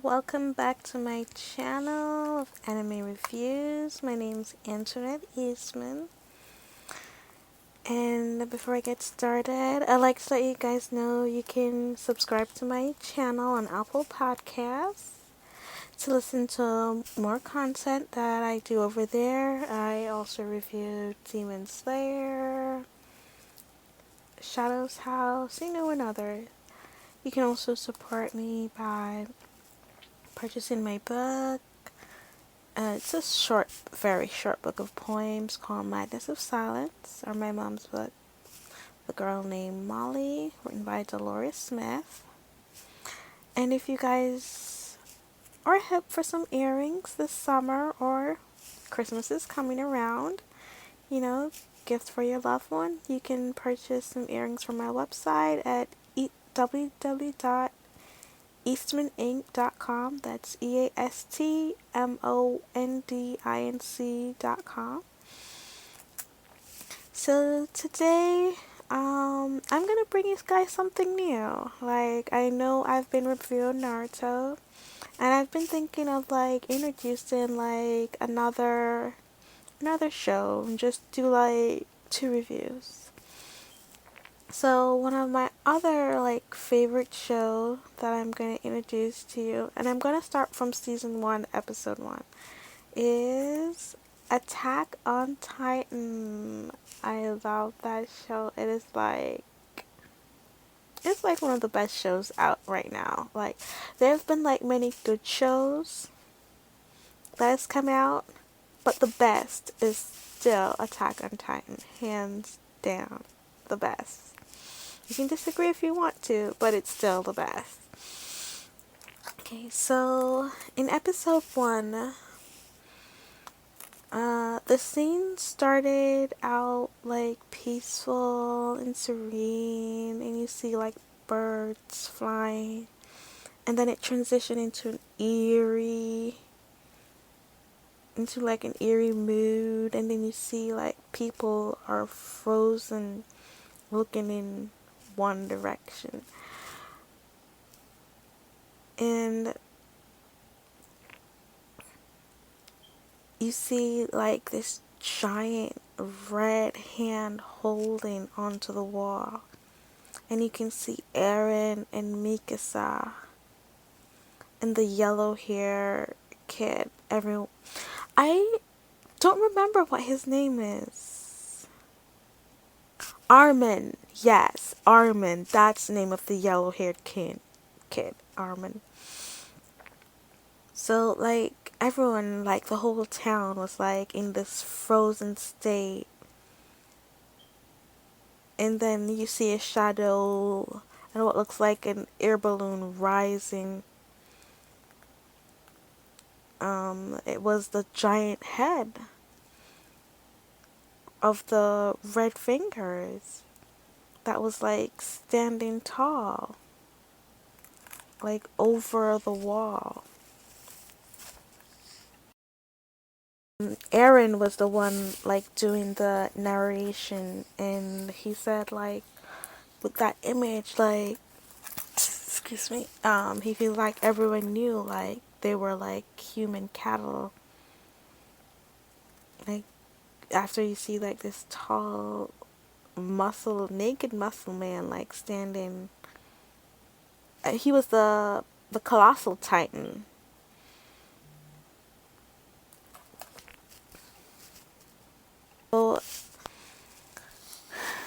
welcome back to my channel of anime reviews. My name's Antoinette Eastman. And before I get started, I'd like to let you guys know you can subscribe to my channel on Apple Podcasts to listen to more content that I do over there. I also review Demon Slayer, Shadow's House, and others. You can also support me by purchasing my book. It's a very short book of poems called Madness of Silence, or my mom's book, The Girl Named Molly, written by Dolores Smith. And if you guys are hip for some earrings this summer, or Christmas is coming around, gift for your loved one, you can purchase some earrings from my website at www.eastmaninc.com. That's EASTMONDINC.com. So today, I'm gonna bring you guys something new. Like, I know I've been reviewing Naruto, and I've been thinking of introducing another show and just do two reviews. So one of my other favorite show that I'm going to introduce to you, and I'm going to start from season 1, episode 1, is Attack on Titan. I love that show. It's one of the best shows out right now. There's been many good shows that has come out, but the best is still Attack on Titan, hands down the best. You can disagree if you want to, but it's still the best. Okay, so in episode 1, the scene started out peaceful and serene, and you see birds flying, and then it transitioned into an eerie mood, and then you see people are frozen looking in one direction. And you see this giant red hand holding onto the wall. And you can see Eren and Mikasa and the yellow hair kid. I don't remember what his name is. Armin. Yes, Armin. That's the name of the yellow haired kid. Armin. So everyone, the whole town was in this frozen state. And then you see a shadow and what looks like an air balloon rising. It was the giant head of the red fingers that was standing tall, over the wall. Eren was the one doing the narration, and he said with that image excuse me, he feels everyone knew they were human cattle. After you see this tall naked muscle man standing, he was the colossal titan.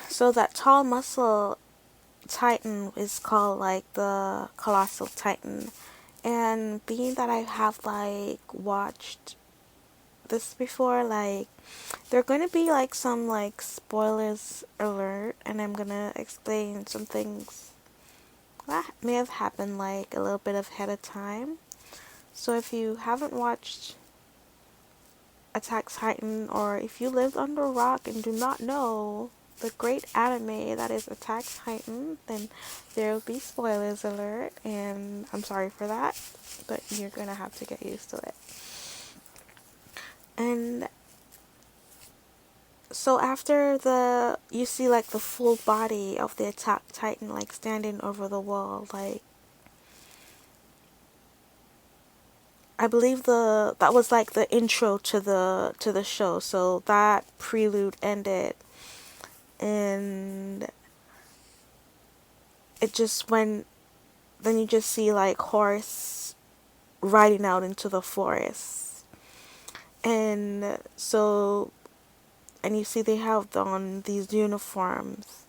So that tall muscle titan is called the colossal titan. And being that I have watched this before, there are going to be some spoilers alert, and I'm gonna explain some things that may have happened a little bit ahead of time. So if you haven't watched Attack Titan, or if you lived under a rock and do not know the great anime that is Attack Titan, then there will be spoilers alert, and I'm sorry for that, but you're gonna have to get used to it. And so after you see the full body of the Attack Titan standing over the wall, I believe the that was like the intro to the show. So that prelude ended, and it just went. Then you just see like horse riding out into the forest, and so and you see they have on these uniforms.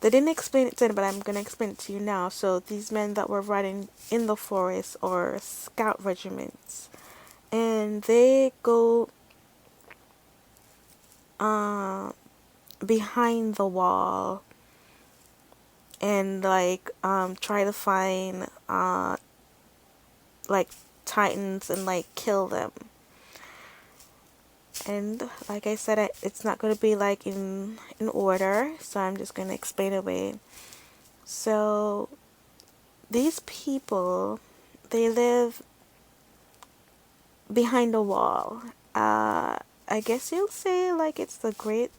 They didn't explain it then, but I'm gonna explain it to you now. So these men that were riding in the forest are scout regiments, and they go uh, behind the wall and like try to find like titans and like kill them. And like I said, it's not going to be like in order, so I'm just going to explain it away. So these people, they live behind a wall. I guess you'll say like it's the great,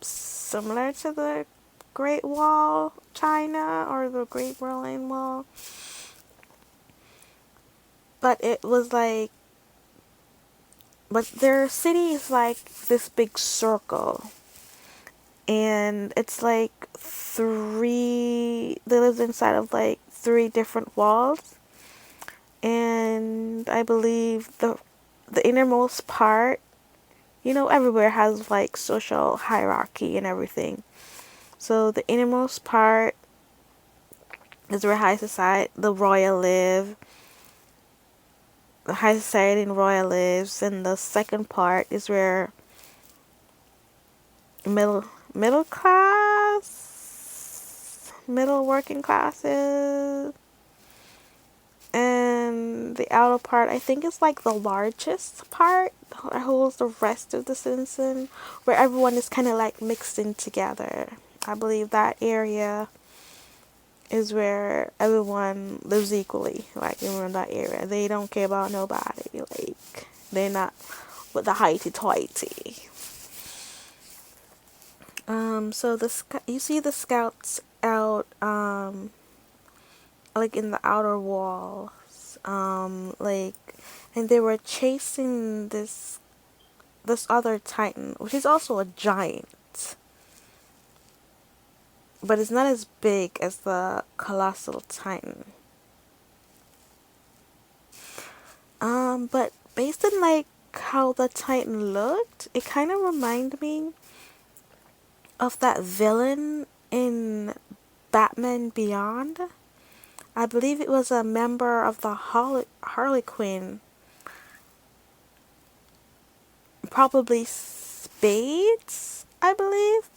similar to the Great Wall, China, or the Great Berlin Wall. But it was like, but their city is like this big circle, and it's like they lived inside of like three different walls, and I believe the innermost part, everywhere has like social hierarchy and everything. So the innermost part is where high society, the high society and royal lives, and the second part is where middle middle class, middle working classes, and the outer part I think is like the largest part that holds the rest of the citizen, where everyone is kind of like mixed in together. I believe that area is where everyone lives equally, like in that area. They don't care about nobody. Like they're not with the hoity-toity. So you see the scouts out, like in the outer walls, like, and they were chasing this other titan, which is also a giant, but it's not as big as the colossal titan. But based on like how the titan looked, it kind of reminded me of that villain in Batman Beyond. I believe it was a member of the Harley Quinn, probably Spades, I believe.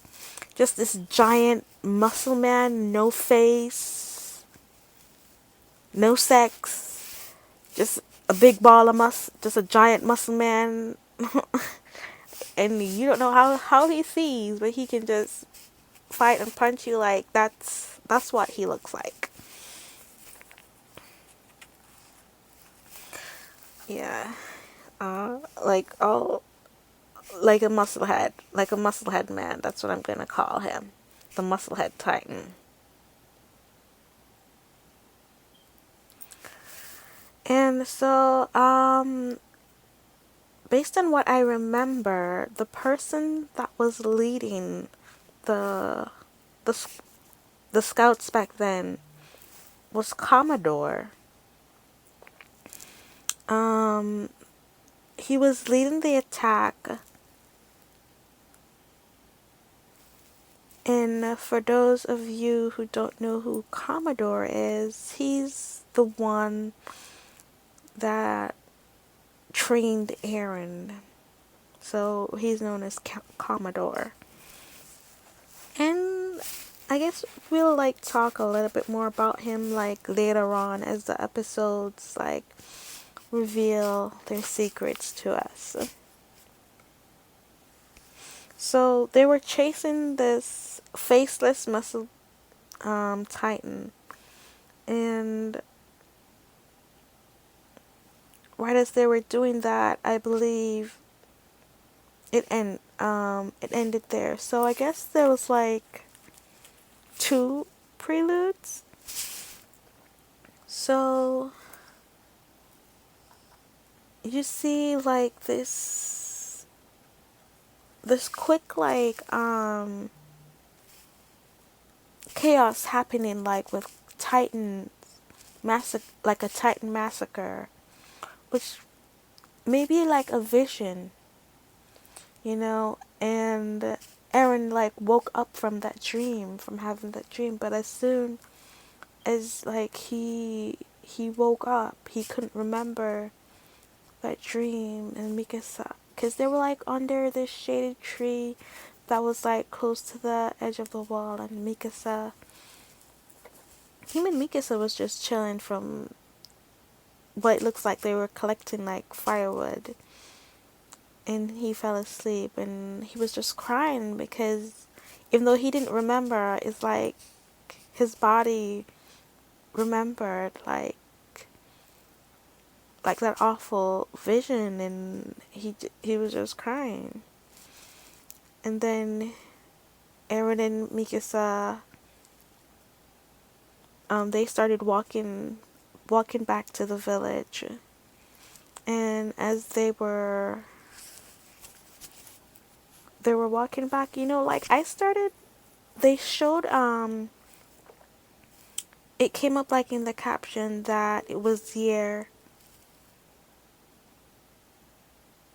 Just this giant muscle man, no face, no sex, just a big ball of just a giant muscle man. And you don't know how he sees, but he can just fight and punch you. Like that's what he looks like. Yeah. Like like a musclehead man. That's what I'm gonna call him, the musclehead titan. And so, based on what I remember, the person that was leading the the the scouts back then was Commodore. Um, he was leading the attack. And for those of you who don't know who Commodore is, he's the one that trained Eren. So he's known as Commodore. And I guess we'll like talk a little bit more about him like later on as the episodes like reveal their secrets to us. So they were chasing this faceless muscle titan, and right as they were doing that, I believe it ended there. So I guess there was like two preludes. So you see like this quick like chaos happening, like with Titan like a Titan massacre, which may be like a vision, you know, and Eren like woke up from that dream, from having that dream, but as soon as like he woke up, he couldn't remember that dream. And Mikasa, because they were like under this shaded tree that was like close to the edge of the wall, and him and Mikasa was just chilling from what it looks like they were collecting like firewood, and he fell asleep and he was just crying because even though he didn't remember, it's like his body remembered like that awful vision, and he was just crying. And then Eren and Mikasa, they started walking back to the village, and as they were walking back, you know, like they showed it came up like in the caption that it was year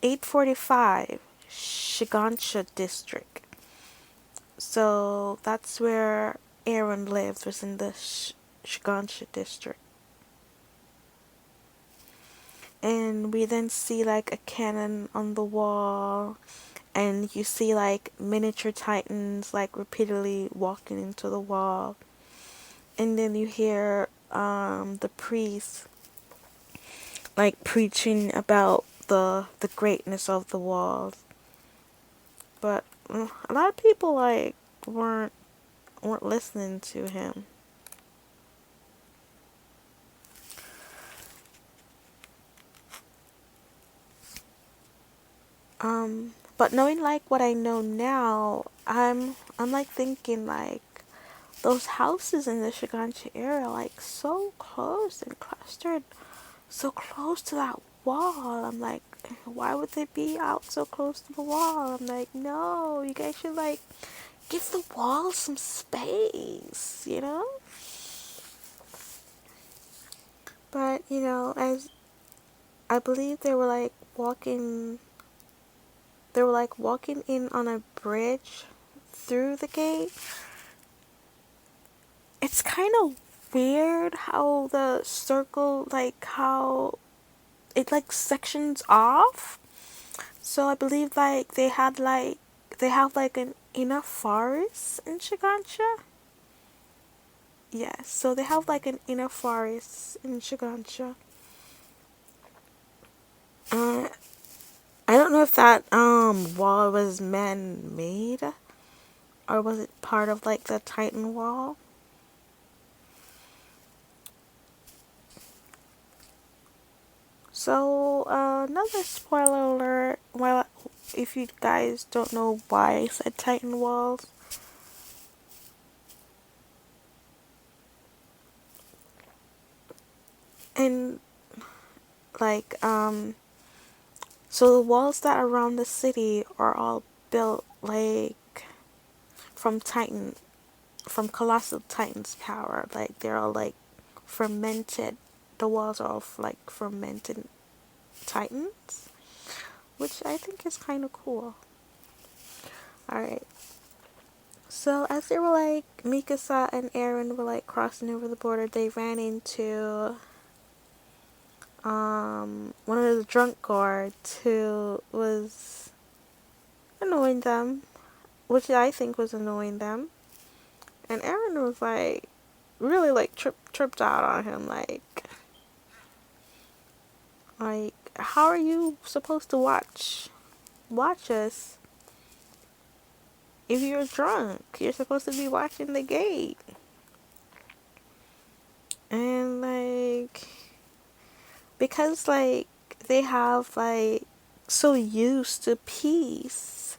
845, Shigansha district. So that's where Eren lived, was in the Shigansha district. And we then see like a cannon on the wall, and you see like miniature titans like repeatedly walking into the wall. And then you hear the priest like preaching about the greatness of the walls. But a lot of people like weren't listening to him. But knowing like what I know now, I'm like thinking like those houses in the Shiganshi area like so close and clustered so close to that wall. I'm like, why would they be out so close to the wall? I'm like, no, you guys should like give the wall some space, you know? But, you know, as I believe they were like walking in on a bridge through the gate. It's kind of weird how the circle, like how it like sections off. So I believe like they have like an inner forest in Shigansha. Yes, so they have like an inner forest in Shigansha. Uh, I don't know if that wall was man made or was it part of like the Titan wall. So another spoiler alert. Well, if you guys don't know why I said Titan walls, and like so the walls that are around the city are all built like from Titan, from colossal Titan's power. Like they're all like fermented. The walls are all like fermented Titans, which I think is kind of cool. All right. So as they were like Mikasa and Eren were like crossing over the border, they ran into one of the drunk guards who was annoying them, which I think was annoying them. And Eren was like really like tripped out on him, like how are you supposed to watch us if you're drunk? You're supposed to be watching the gate. And like because like they have like so used to peace,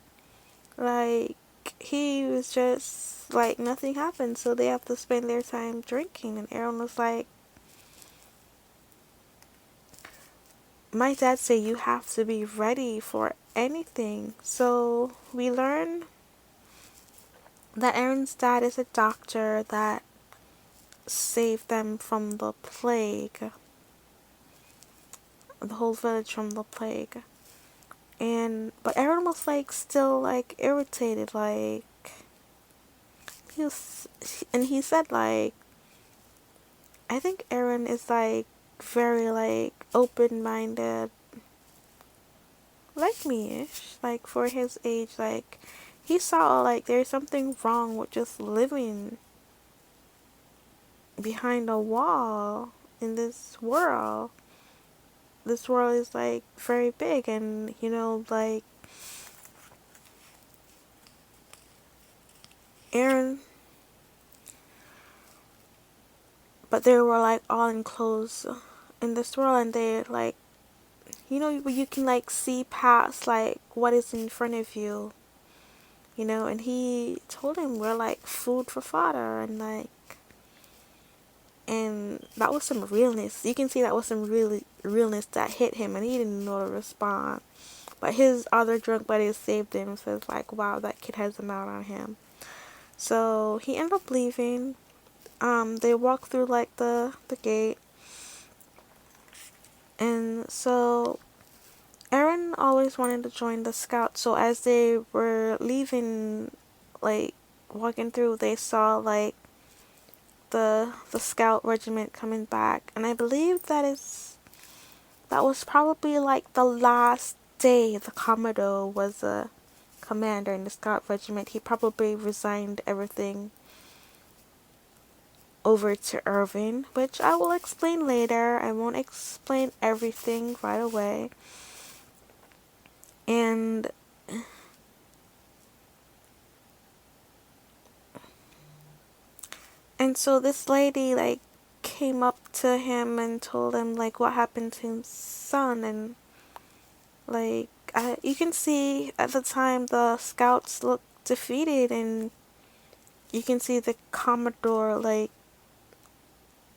like he was just like nothing happened, so they have to spend their time drinking. And Aaron was like, my dad said you have to be ready for anything. So we learn that Aaron's dad is a doctor that saved them from the plague, the whole village from the plague. And but Aaron was like still like irritated, like he was, and he said like I think Aaron is like very like open minded, like me ish, like for his age, like he saw like there's something wrong with just living behind a wall in this world. This world is like very big, and you know, like Aaron, but they were like all enclosed in this world, and they like, you know, you can like see past like what is in front of you, you know. And he told him we're like food for fodder, and like, and that was some realness. You can see that was some really realness that hit him, and he didn't know to respond. But his other drunk buddies saved him and says like, wow, that kid has them out on him. So he ended up leaving. They walked through like the gate, and so Aaron always wanted to join the scouts. So as they were leaving, like walking through, they saw like the scout regiment coming back, and I believe that was probably like the last day the Commodore was a commander in the scout regiment. He probably resigned everything over to Irving, which I will explain later. I won't explain everything right away. And so this lady like came up to him and told him like what happened to his son, and like you can see at the time the scouts looked defeated, and you can see the Commodore like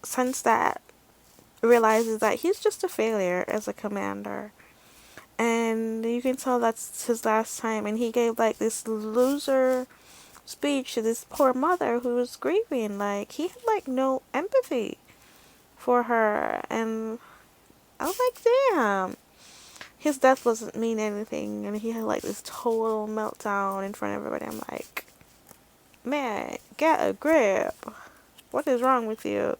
sense that, realizes that he's just a failure as a commander, and you can tell that's his last time. And he gave like this loser speech to this poor mother who was grieving. Like he had like no empathy for her, and I was like, damn, his death wasn't mean anything, and he had like this total meltdown in front of everybody. I'm like, man, get a grip. What is wrong with you?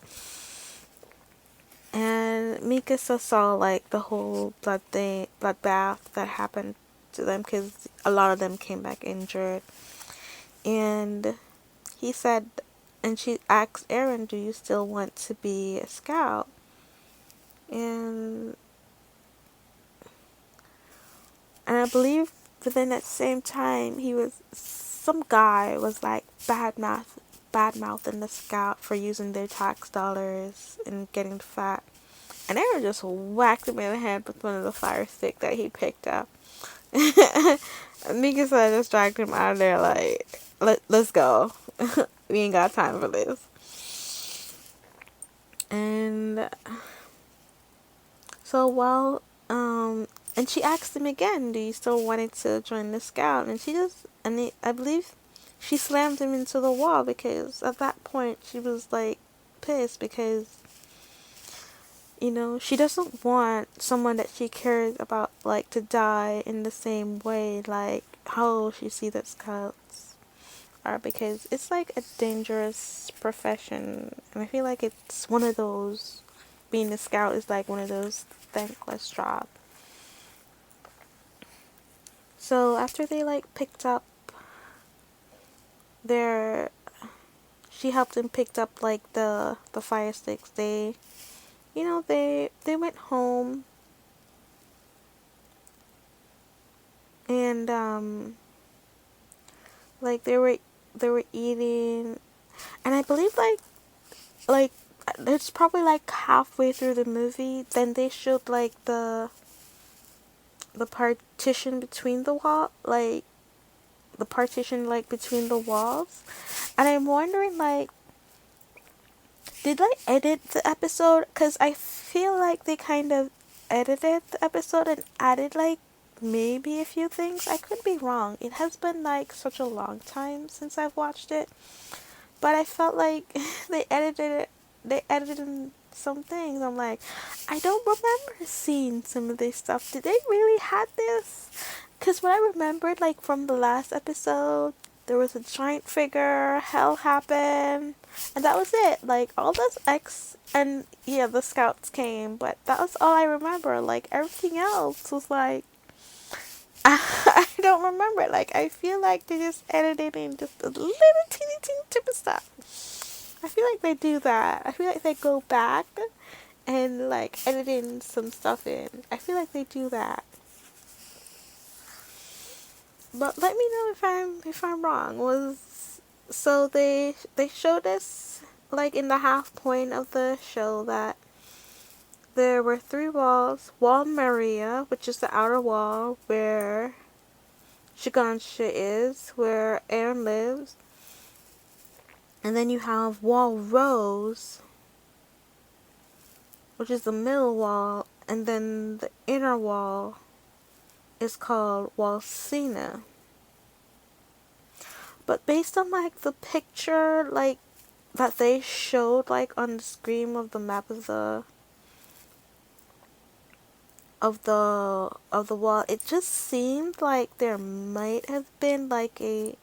And Mikasa saw like the whole bloodbath that happened to them, because a lot of them came back injured. And he said, and she asked Aaron, "Do you still want to be a scout?" And I believe within that same time, some guy was like bad mouthing the scout for using their tax dollars and getting fat. And Aaron just whacked him in the head with one of the fire stick that he picked up. Mikasa just dragged him out of there like, let's go. We ain't got time for this. And so and she asked him again, "Do you still wanted to join the scout?" And I believe she slammed him into the wall, because at that point she was like pissed, because you know, she doesn't want someone that she cares about like to die in the same way like how she sees that scouts are, because it's like a dangerous profession, and I feel like it's one of those, being a scout is like one of those thankless jobs. So after they like picked up their, she helped them picked up like the fire sticks. They, you know, they went home, and like they were eating, and I believe like it's probably like halfway through the movie, then they showed like the partition between the wall, like the partition like between the walls, and I'm wondering like, did I edit the episode? Because I feel like they kind of edited the episode and added like maybe a few things. I could be wrong. It has been like such a long time since I've watched it, but I felt like they edited it. They edited in some things. I'm like, I don't remember seeing some of this stuff. Did they really had this? Because what I remembered, like from the last episode, there was a giant figure, hell happened, and that was it. Like all those X and yeah, the scouts came, but that was all I remember. Like everything else was like I don't remember. Like I feel like they just edited in just a little teeny tip of stuff. I feel like they do that. I feel like they go back and like edit in some stuff in. I feel like they do that. But let me know if I'm wrong. Was so they showed us like in the half point of the show that there were three walls. Wall Maria, which is the outer wall where Shigansha is, where Aaron lives. And then you have Wall Rose, which is the middle wall, and then the inner wall is called Wall Cena. But based on like the picture like that they showed like on the screen of the map of the wall, it just seemed like there might have been like a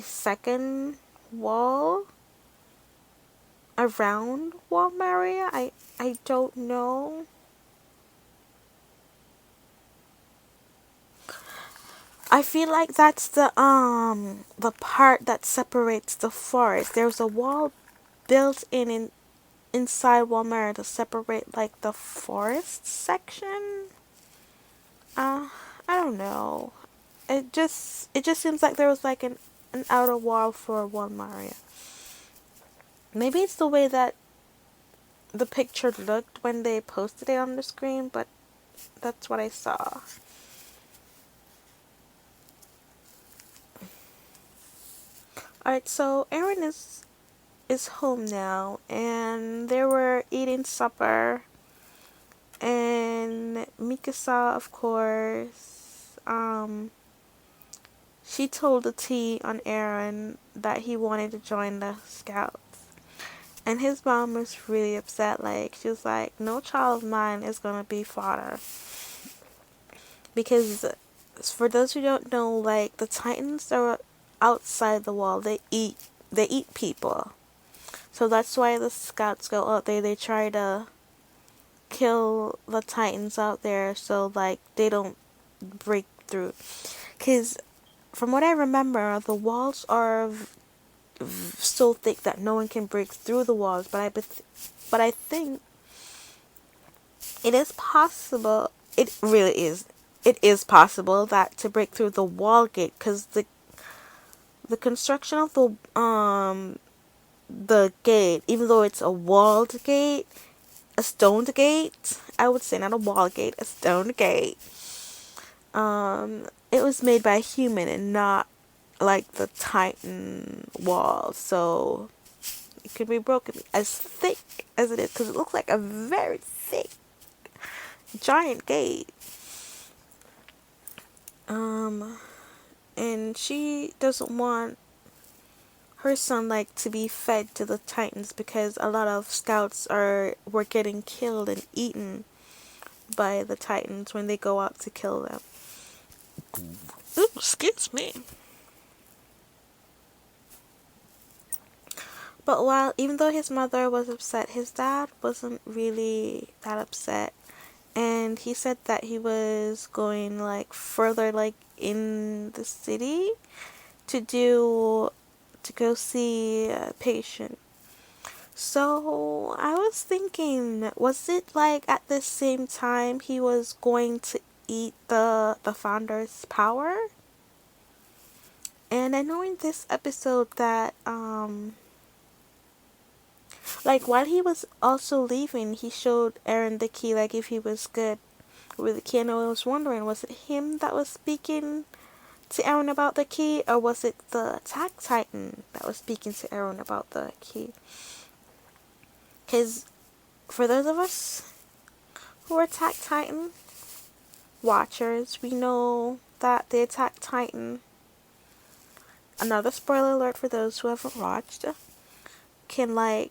second wall around Wall Maria. I don't know. I feel like that's the part that separates the forest. There's a wall built inside Wall Maria to separate like the forest section. Uh I don't know. It just seems like there was like an outer wall for Wall Maria. Maybe it's the way that the picture looked when they posted it on the screen, but that's what I saw. Alright, so Aaron is home now, and they were eating supper, and Mikasa, of course, she told the T on Aaron that he wanted to join the scouts. And his mom was really upset. Like, she was like, no child of mine is going to be fodder. Because, for those who don't know, like, the Titans are outside the wall. They eat people. So that's why the scouts go out there. They try to kill the Titans out there so, like, they don't break through. Because, from what I remember, the walls are so thick that no one can break through the walls, but I think it is possible. It really is. It is possible that to break through the wall gate, because the construction of the gate, even though it's a walled gate, a stoned gate, I would say, not a wall gate, a stoned gate. It was made by a human and not like the Titan wall, so it could be broken as thick as it is, because it looks like a very thick giant gate. And she doesn't want her son like to be fed to the Titans, because a lot of scouts were getting killed and eaten by the Titans when they go out to kill them. Ooh, excuse me. But even though his mother was upset, his dad wasn't really that upset. And he said that he was going like further like in the city to go see a patient. So I was thinking, was it like at the same time he was going to eat the founder's power? And I know in this episode that like while he was also leaving, he showed Aaron the key, like if he was good with the key. And I was wondering, was it him that was speaking to Aaron about the key, or was it the Attack Titan that was speaking to Aaron about the key? Because for those of us who are Attack Titan watchers, we know that the Attack Titan, another spoiler alert for those who haven't watched, can like,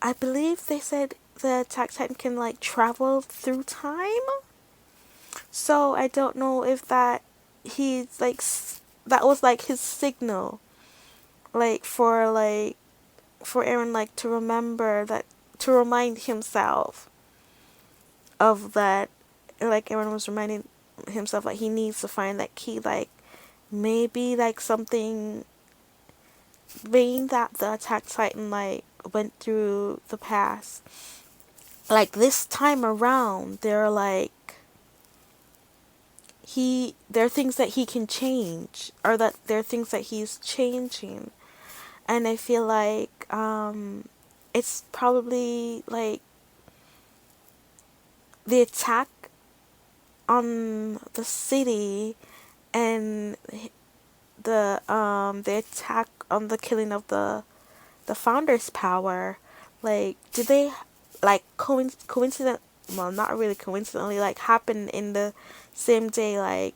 I believe they said the Attack Titan can like travel through time. So I don't know if that he's like that was like his signal, like for Eren like to remember that, to remind himself of that, like Eren was reminding himself like he needs to find that key, like maybe like something, being that the Attack Titan like went through the past, like this time around they're like there are things that he can change, or that there are things that he's changing. And I feel like it's probably like the attack on the city, and the attack on the killing of the founder's power. Like, did they like coincident, well, not really coincidentally, like happen in the same day? Like,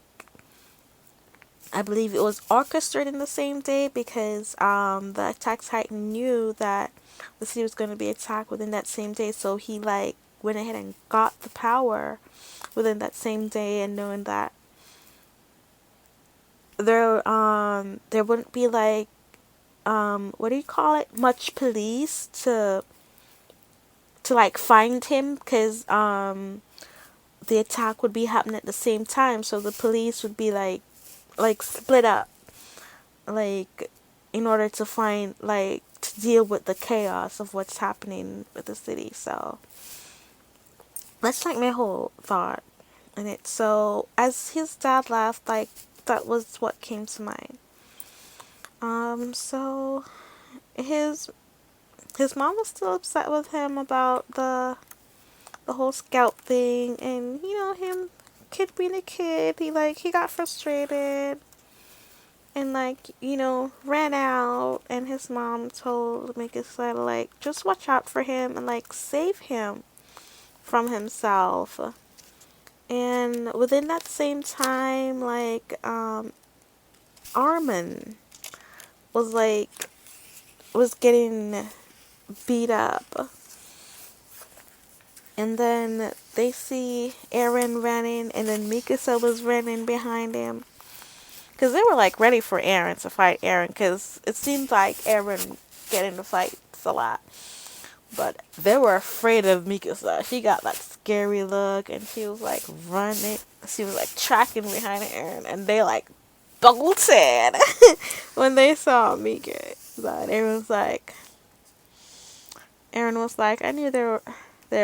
I believe it was orchestrated in the same day, because the Attack Titan knew that the city was going to be attacked within that same day, so he like went ahead and got the power within that same day, and knowing that there wouldn't be like what do you call it, much police to like find him, because the attack would be happening at the same time, so the police would be like split up, like in order to find, like to deal with the chaos of what's happening with the city. So that's like my whole thought in it. So as his dad left, like that was what came to mind. So his mom was still upset with him about the whole scout thing, and him, kid being a kid, he got frustrated and ran out, and his mom told Mikasa to like just watch out for him and like save him from himself. And within that same time, like Armin was getting beat up, and then they see Eren running, and then Mikasa was running behind him, because they were like ready for Eren to fight Eren, because it seems like Eren getting the fights a lot, but they were afraid of Mikasa. She got that scary look, and she was like running, she was like tracking behind Eren, and they like bolted when they saw Mika. But Eren was like, I knew they're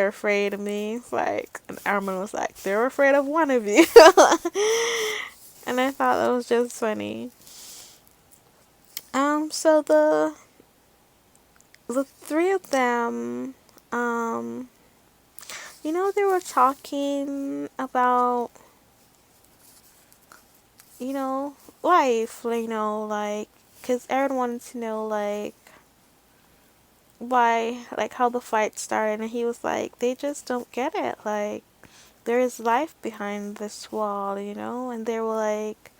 afraid of me. It's like, and Armin was like, they're afraid of one of you. And I thought that was just funny. So the three of them, they were talking about, life, like, because Eren wanted to know, like, why, like, how the fight started, and he was like, they just don't get it, like, there is life behind this wall, and they were, like,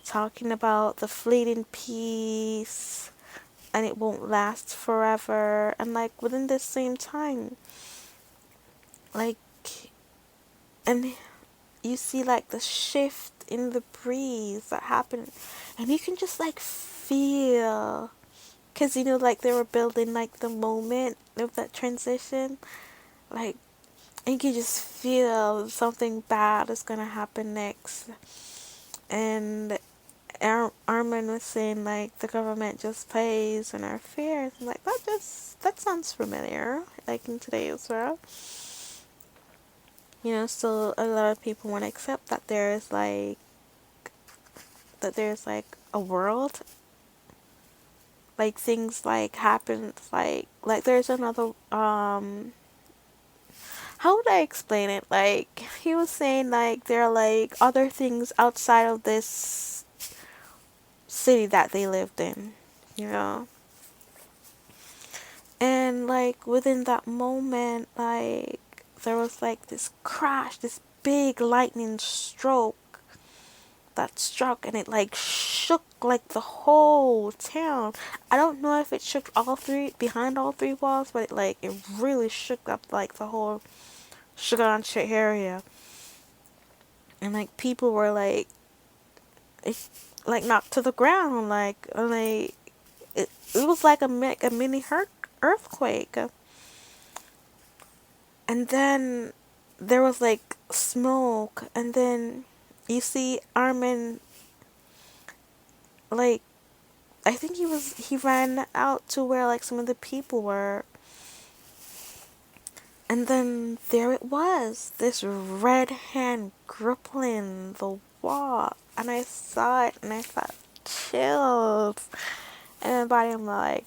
talking about the fleeting peace, and it won't last forever, and, like, within the same time, like, and you see, like, the shift in the breeze that happened, and you can just, like, feel, because, like, they were building, like, the moment of that transition, like, and you can just feel something bad is gonna happen next. And Armin was saying, like, the government just plays in our fears. And, like, that sounds familiar, like, in today's world. Still a lot of people want to accept that there's, like, a world. Like, things, like, happen, like, there's another, how would I explain it? Like, he was saying, like, there are, like, other things outside of this city that they lived in, you know? And like within that moment, like there was like this crash, this big lightning stroke that struck, and it like shook like the whole town. I don't know if it shook all three behind all three walls, but it really shook up like the whole Shiganche area. And like people were it, like knocked to the ground, it was like a mini earthquake. And then there was like smoke, and then you see Armin, like I think he ran out to where like some of the people were, and then there it was, this red hand gripping the wall, and I saw it and I felt chills, and my body, I'm like,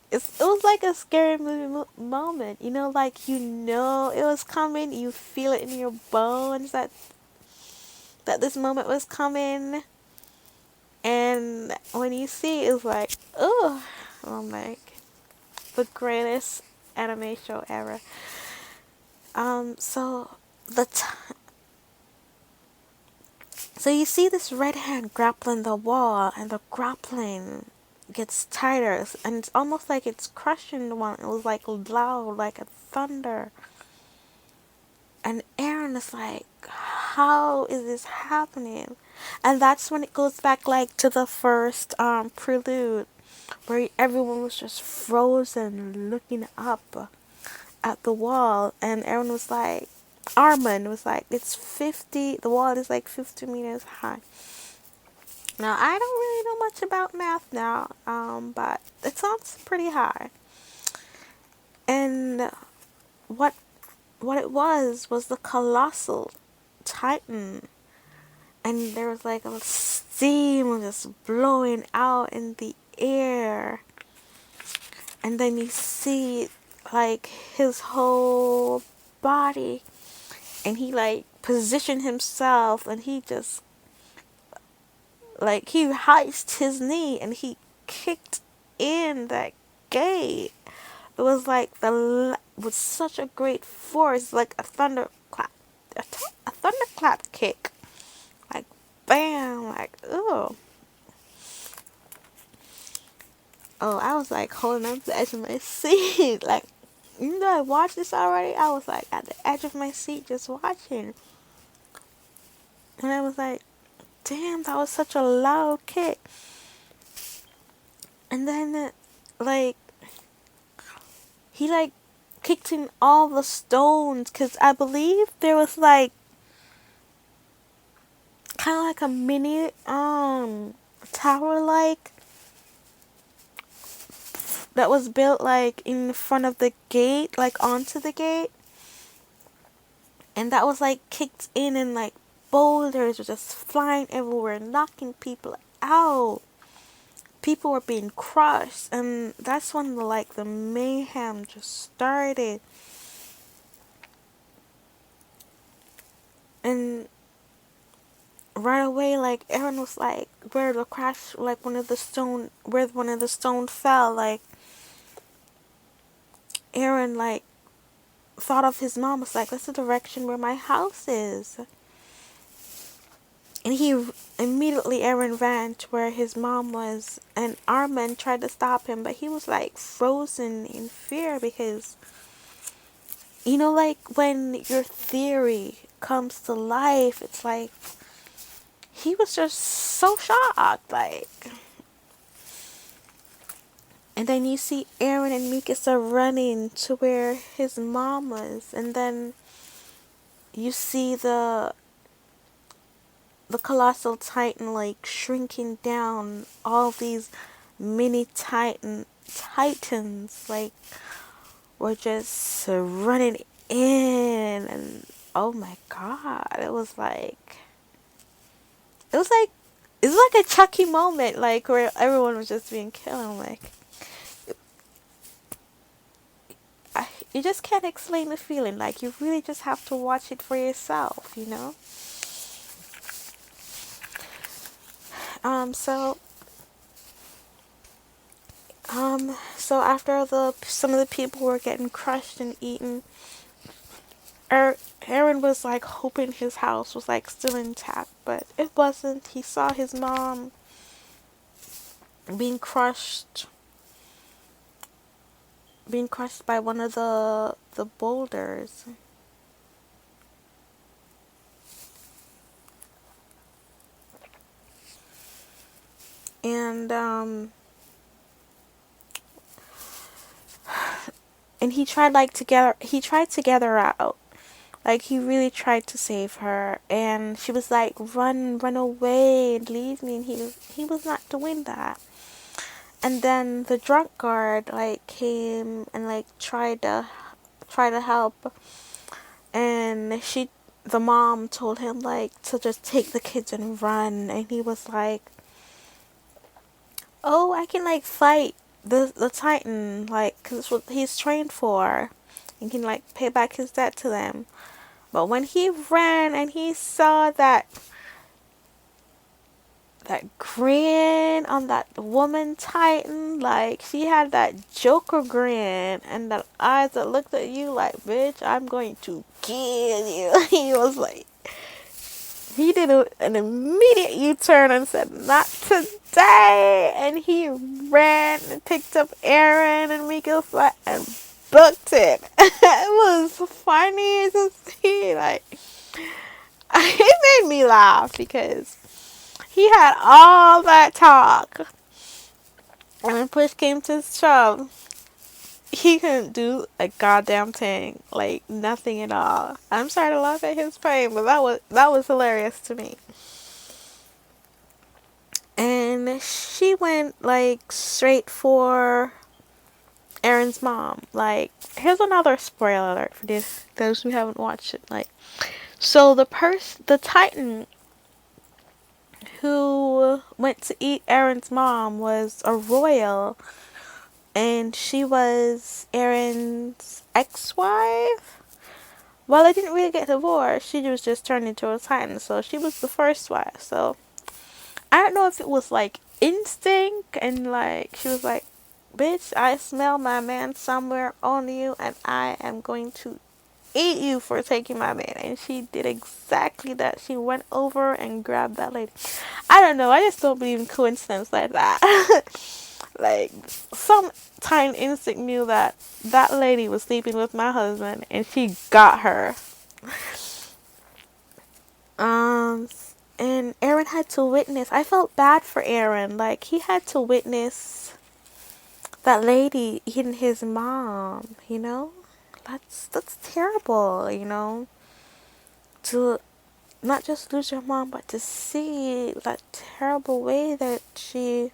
it was like a scary movie moment, like it was coming, you feel it in your bones that this moment was coming, and when you see it, it's like, oh, I'm like, the greatest anime show ever. So the so you see this red hand grappling the wall, and the grappling gets tighter, and it's almost like it's crushing the one. It was like loud, like a thunder. And Aaron is like, how is this happening? And that's when it goes back like to the first prelude, where everyone was just frozen looking up at the wall, and Aaron was like, Armin was like, the wall is like 50 meters high. Now, I don't really know much about math now, but it sounds pretty high. And what it was the colossal titan, and there was like a steam just blowing out in the air, and then you see like his whole body, and he like positioned himself, and he just like he heiched his knee and he kicked in that gate. It was like with such a great force, like a thunderclap, a thunderclap kick, like bam, like oh. Oh, I was like holding on to the edge of my seat, like, I watched this already. I was like at the edge of my seat just watching, and I was like, damn, that was such a loud kick. And then, like, he like kicked in all the stones, because I believe there was like kind of like a mini tower like that was built like in front of the gate, like onto the gate, and that was like kicked in, and like boulders were just flying everywhere, knocking people out. People were being crushed, and that's when the mayhem just started. And right away, like Aaron was like, where the crash, like where one of the stone fell, like Aaron like thought of his mom, was like, that's the direction where my house is. And immediately Aaron ran to where his mom was, and Armin tried to stop him, but he was like frozen in fear, because like when your theory comes to life, it's like he was just so shocked, like. And then you see Aaron and Mikasa running to where his mom was, and then you see the colossal titan like shrinking down. All these mini titans like were just running in, and oh my god, it was like a Chucky moment, like where everyone was just being killed. I'm like, you just can't explain the feeling. Like, you really just have to watch it for yourself. So So after some of the people were getting crushed and eaten, Aaron was like hoping his house was like still intact, but it wasn't. He saw his mom being crushed, by one of the boulders. And he tried to get her out. Like, he really tried to save her, and she was like, run away and leave me, and he was not doing that. And then the drunk guard like came and like tried to help, and the mom told him like to just take the kids and run, and he was like, oh, I can like fight the Titan, like, 'cause it's what he's trained for, and can like pay back his debt to them. But when he ran and he saw that grin on that woman Titan, like, she had that Joker grin and that eyes that looked at you like, bitch, I'm going to kill you. He was like, he did an immediate U-turn and said, not today. And he ran and picked up Aaron and Mika's flat and booked it. It was funny to see, like, it made me laugh because he had all that talk, and when push came to shove, he couldn't do a goddamn thing, like nothing at all. I'm sorry to laugh at his pain, but that was hilarious to me. And she went like straight for Aaron's mom. Like, here's another spoiler alert for those who haven't watched it. Like, so the Titan who went to eat Aaron's mom was a royal, and she was Aaron's ex-wife. Well, they didn't really get divorced. She was just turned into a Titan, so she was the first wife. So I don't know if it was like instinct, and like she was like, bitch, I smell my man somewhere on you, and I am going to eat you for taking my man. And she did exactly that. She went over and grabbed that lady. I don't know, I just don't believe in coincidence like that. Like, some tiny instinct knew that that lady was sleeping with my husband, and she got her. And Aaron had to witness. I felt bad for Aaron. Like, he had to witness that lady eating his mom, you know? That's terrible, you know? To not just lose your mom, but to see that terrible way that she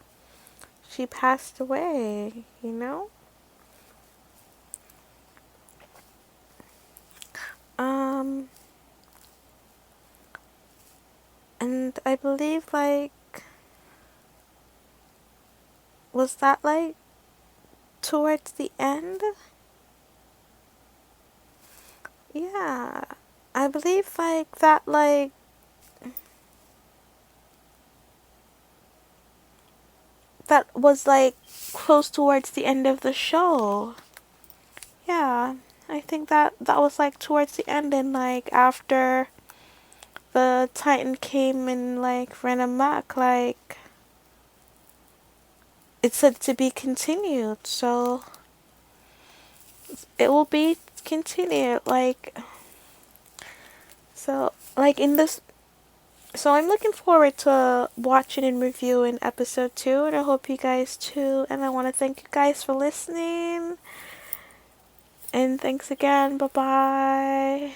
passed away, you know? And I believe, like, was that, like, towards the end? Yeah. I believe, like, that was, like, close towards the end of the show. Yeah. I think that was, like, towards the end, and, like, after the Titan came and, like, ran amok, like, it said to be continued, so it will be continued, like, so, like, in this, so I'm looking forward to watching and reviewing episode 2, and I hope you guys too, and I want to thank you guys for listening, and thanks again, bye bye.